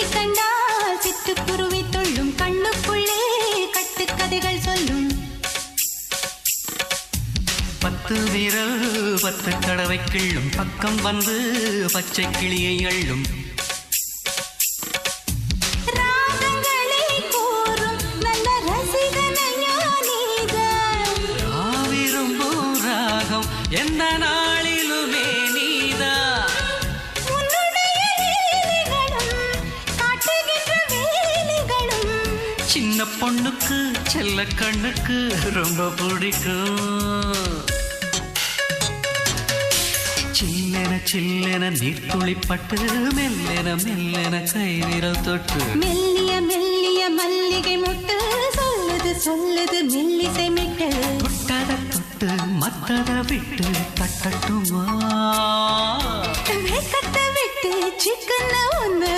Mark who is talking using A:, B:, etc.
A: உன்னை கண்டால் சிட்டுக்குருவி தொள்ளும் கண்ணுக்குள்ளே கட்டுக்கதைகள் சொல்லும்
B: 10 விரல் 10 தடவை கிள்ளும் பக்கம் வந்து பச்சை கிளியை அள்ளும்
A: ராகங்களை கூறும் நல்ல ரசிகனையா நீதான்
B: விரும்பும் ராகம் எந்த நாளிலுமே நீதா
A: உன்னுடைய லீலைகளும் காட்டுகின்ற வேலைகளும்
B: சின்ன பொண்ணுக்கு செல்ல கண்ணுக்கு ரொம்ப பிடிக்கும் சில்லென சில்லென நீர்த்துளிப்பட்டு மெல்லென மெல்லென கை விரல் தொட்டு
A: மெல்லிய மெல்லிய மல்லிகை முட்டு சொல்லுது சொல்லுது மெல்லிசை மிட்டு
B: தொட்டத தொட்டு மத்தத விட்டு தட்டட்டுமா
A: கத்த விட்டு சிக்கன ஒன்று